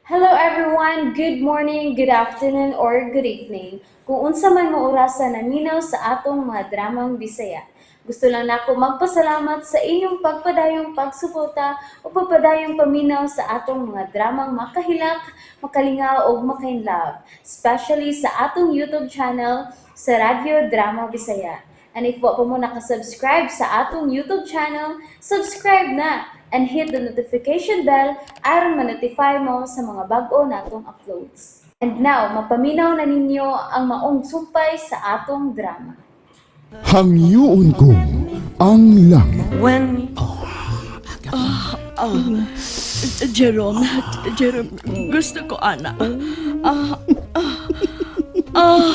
Hello everyone, good morning, good afternoon, or good evening. Kung unsa man mo orasan naminaw sa atong mga dramang Bisaya. Gusto lang nako magpasalamat sa inyong pagpadayong pagsuporta o pagpadayong paminaw sa atong mga dramang makahilak, makalingaw o makainlove, especially sa atong YouTube channel sa Radyo Drama Bisaya. And if wa pa mo nakasubscribe sa atong YouTube channel, subscribe na and hit the notification bell aron ma-notify mo sa mga bag-o natong uploads. And now, mapaminaw na ninyo ang maong sumpay sa atong drama. Hangyoon ko ang langit. When Jerome, Jerome, gusto ko anak. Ah, ah,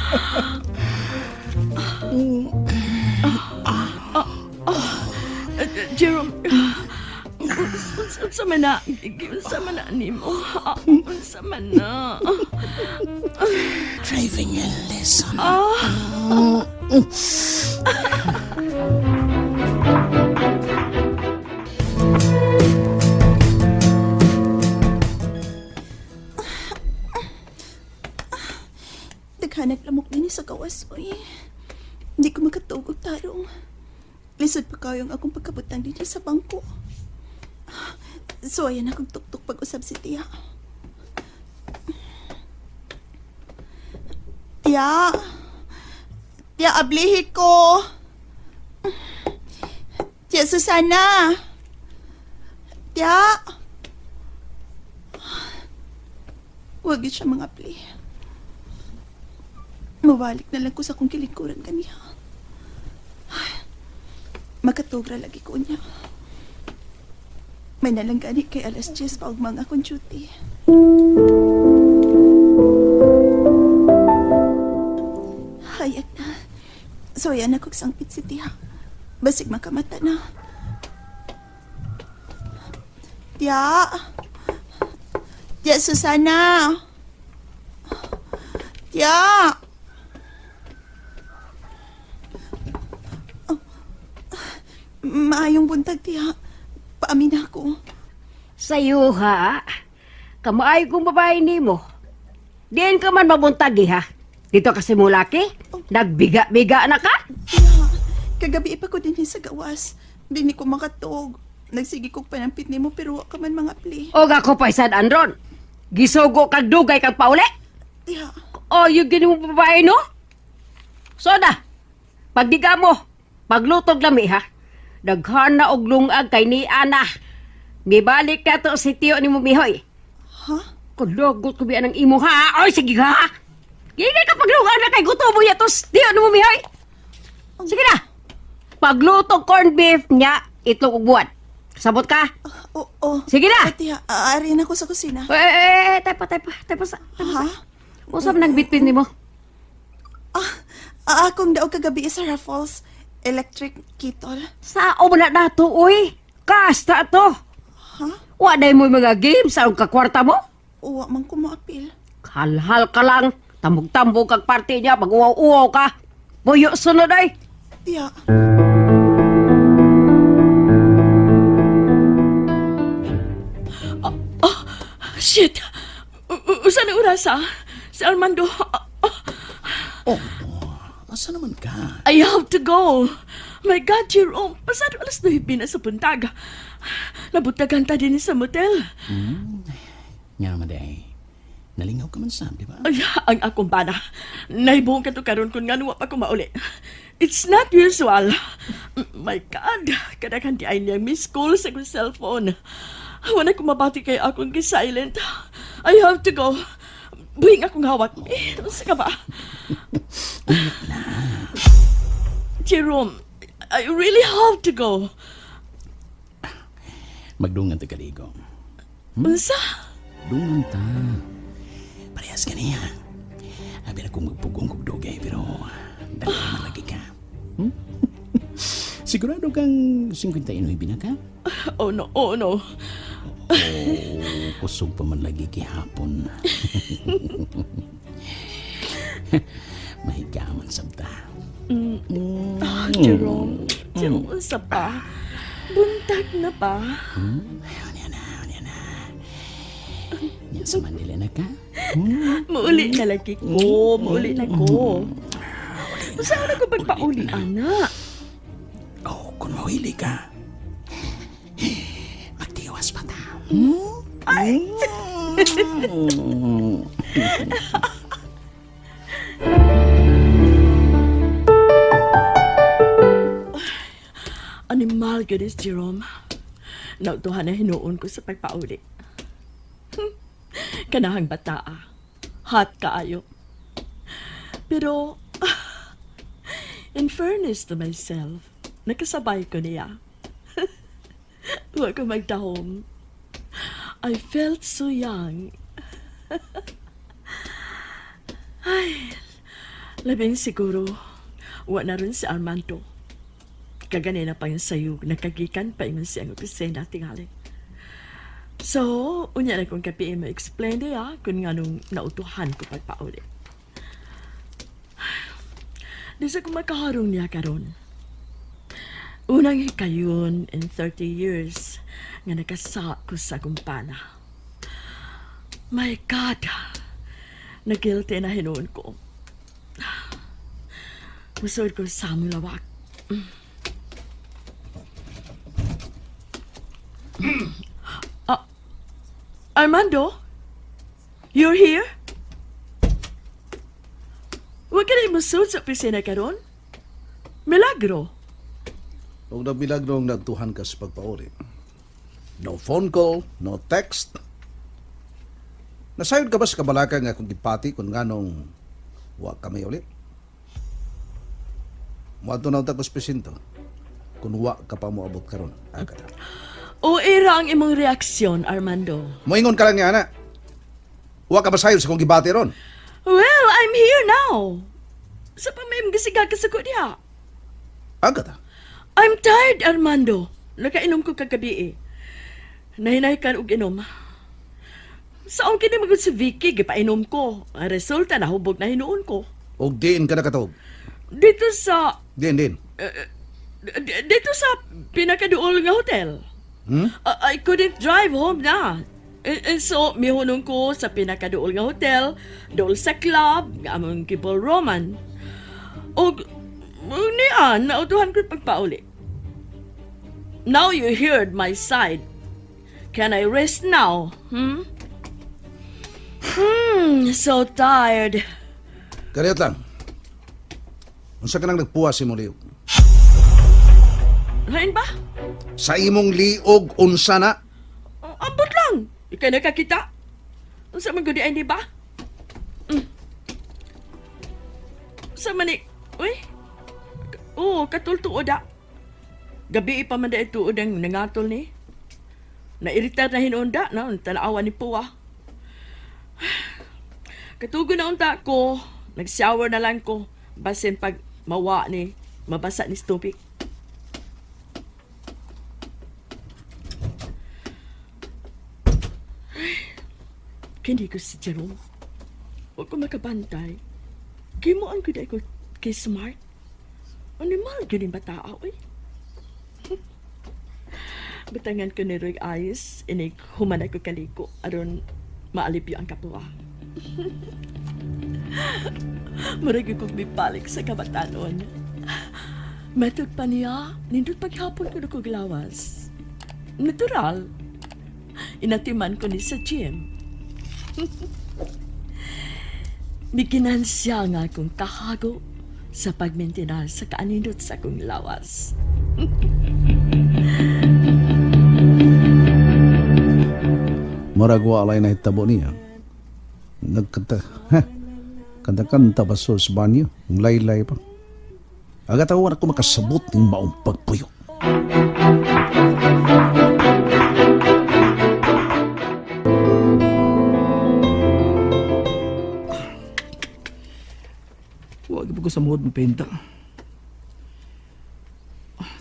ah, Jerome, unsa man na nimo? Unsa man na? Driving a lesson. Daghanag lamok din sa gawas, oy. Hindi ko makatugog tarong. Lisod pa kayo ang akong pagkabutang din sa bangko. So, ayan akong tuktok pag-usap si Tia. Tia! Tia, ablihi ko! Tia Susana! Tia! Huwag yun siya mga abli. Mawalik na lang ko sa kong kilingkuran kaniya. Makatugra lagi ko niya. May nalanggani kay alas 10 pa og mga akong duty. Hayag na. So yan ako sangpit si Tia. Basig makamata na. Tia! Tia Susana! Tia! Maayong buntag, Tia. Paamin ako. Sa'yo, ha? Kamaay kong babae ni mo. Diyan ka man mabuntagi, ha? Dito kasi mo laki? Nagbiga-biga na ka? Tia, kagabi pa ko din sa gawas. Hindi ko makatog. Nagsigi kong panampit ni mo pero wa ka man mga pli. O ako pa isad andron. Gisugo kag dugay kag pauli? Tia, O yung gini mo babae, no? Soda, pagdiga mo, paglutog lami, ha? Daghan na og lungag kay ni Ana. Gibalik na to si Tiyo ni Mumihoy. ha? Kulogot ko biya ng imo, ha? Oy, sige ha? Gigay ka paglungag na kay gusto mo ya to si Tiyo ni Mumihoy. Sige na. Paglutog corned beef niya, itlog ug buwan. Sabot ka? Oo. Sige na. Tia, aari na ko sa kusina. Taypa sa. Ha? Usap nang bitpin ni mo. Akong daw kagabi sa Raffles. Electric Kitol. Sao mo na nato, uy? Kasta to. Ha? Waday mo mga games sa kakwarta mo? Uwa man ko maapil. Halhal ka lang. Tambog-tambog kag party niya. Pag uwaw-uwaw ka. Buyo sunod ay. Tia, Shit! Usa na oras Si Armando. Asa naman ka? I have to go. My God, Jerome. Pasado alas 9 na sa buntag. Nabutagan ta din sa motel. Nga naman day. Nalingaw ka man Sam, di ba? Ay, ang akong bana. Naibuong ka to karon kung nga nuwa pa ko mauli. It's not usual. My God, kadakan di ay niya miss call sa akong cellphone. Wala ko mabati kay akong silent. I have to go. Buhing akong hawak. Sa ka ba? Jerome, I really have to go. Magdungan ta kaligo. Unsa? Dungan ta. Parehas ka niya. Abi na kong magpugong kong dugay, pero dali naman lagi ka. Sigurado kang 51 binaka? Oh no, oh no. Kusog pa man lagi kihapon. Mahigaman sabta. Jerome, Jerome, sa pa. Buntag na pa. Ayaw niya na. Yan sa Manila na ka. Mauli na lagi ko. Mauli na ko. Saan na ko pagpauli, anak? Oh, kung mawili ka, magtiwas pa ta. Ay! Animal goodness, Jerome. Nautuhan na hinuon ko sa pagpauli. Kanahang bataa. Hot kaayo. Pero, in fairness to myself, nakasabay ko niya. Huwag ko magdahom. I felt so young. Ay, labing siguro, wa na rin si Armando. Kaganina pa yung sayog, nakagikan pa yung siyang opisina tingali. So, unya na kong kapi ma-explain niya kung nga nung nautuhan ko pagpauli. Di sa kung makaharong niya karon. Unang hikayon in 30 years nga nakasa ko sa kumpana. My God! Nagilty na hinuon ko. Musod ko sa among lawak. Armando? You're here? Huwag ka na imusod sa opisina karon? Milagro? Huwag na bilagrong nagtuhan ka sa pagpauli. No phone call, no text. Nasayod ka ba sa kabalaka nga kung gipati kung nganong wa kami ulit? Muadto na utak ko sa presinto kung wa ka pa mo abot karon. Agad. O ira ang imong reaksyon, Armando? Moingon ka lang niya, ana. Wa ka ba sayod sa kung gibati ron? Well, I'm here now. Sa pa may magasiga ka sa ko diha. Agad. I'm tired, Armando. Nakainom ko kagabi eh. Nahinay ka og inom. Saan kini magod si Vicky, gipainom ko. Ang resulta, nahubog na hinuon ko. Og diin ka nakatawag. Dito sa... Din. dito sa pinakaduol nga hotel. I couldn't drive home na. And so, mihunong ko sa pinakaduol nga hotel, dool sa club, nga among Kibol Roman. Og niyan, nautuhan ko pagpauli. Now you heard my side. Can I rest now? So tired. Kariyot lang. Unsa ka nang nagpuwas si mo liog? Lain ba? Sa imong liog, unsa na? Ambot lang. Ikay nakakita. Unsa man gudi ay di ba? Sa mani... Uy? Oo, katultuod da. Gabi pa man da ituod ang nangatol ni. Nairitar na hinunda, no? Tanawa ni Puwa. Katugo na unta ko. Nag-shower na lang ko. Basin pag mawa ni, mabasa ni Stupik. Kini ko si Jerome. Huwag ko makabantay. Kaya mo ang guday ko kay Smart. Animal, yun yung batao eh. Batangan ko ni Roy Ayes, inig humanay ko kaliko, aron maalipyo ang kapwa. Maragi kong bipalik sa kabatanon. Matod pa niya, nindot paghapon ko na kong lawas. Natural. Inatiman ko ni sa gym. Biginan siya nga akong kahago sa pagmintinar sa kaanindot sa akong lawas. Murag wa alay na hitabo niya. Kanta-kanta pa sa banyo. Ang laylay pa. Agatawan ako makasabot ng maong pagpuyo. Huwag po ko sa muhod ng penta.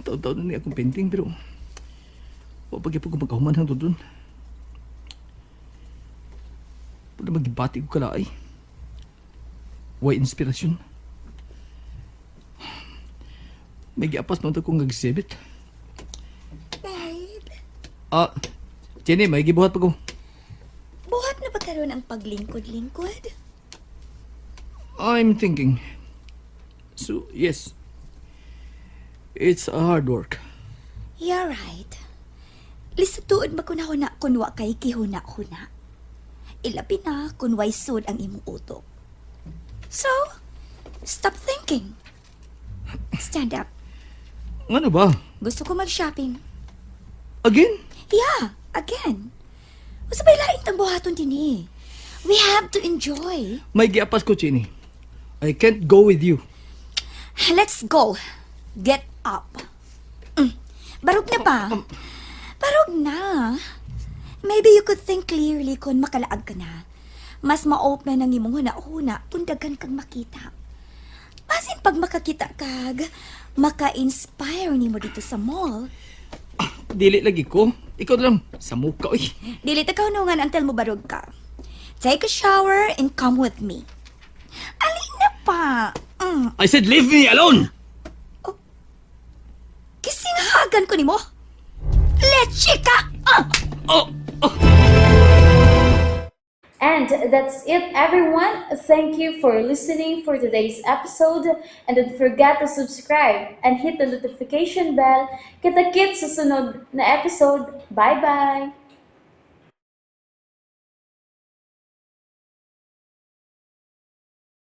Taon-taon na niya akong painting pero huwag po ko magkahuman hanggang doon. Pwede magibati ko kalaay. Huwag inspirasyon. May giapas naman ito kong nag-exhibit. Babe, Jenny, may gibuhat pa ko. Buhat na ba karon ang paglingkod-lingkod? I'm thinking. So, yes. It's a hard work. You're right. Lisod tuod makunahuna kunwa kay kihuna-huna. Ilabi na kung way sud ang imong utok. So, stop thinking. Stand up. Ano ba? Gusto ko mag-shopping. Again? Yeah, again. Usabay lain tang buhaton din eh. We have to enjoy. May giapas ko, Chini. I can't go with you. Let's go. Get up. Barog na ba? Barog na. Maybe you could think clearly kung makalaag ka na. Mas ma-open ang imong huna-huna kung daghan kang makita. As in, pag makakita kag, maka-inspire nimo dito sa mall. Dili lagi ko. Ikaw lang. Sa muka, uy. Dili ta kaunungan until mo barog ka. Take a shower and come with me. Alin na pa. I said leave me alone! Kisinghagan ko nimo. Leche ka! And that's it, everyone. Thank you for listening for today's episode. And don't forget to subscribe and hit the notification bell. Kita-kits sa sunod na episode. Bye-bye!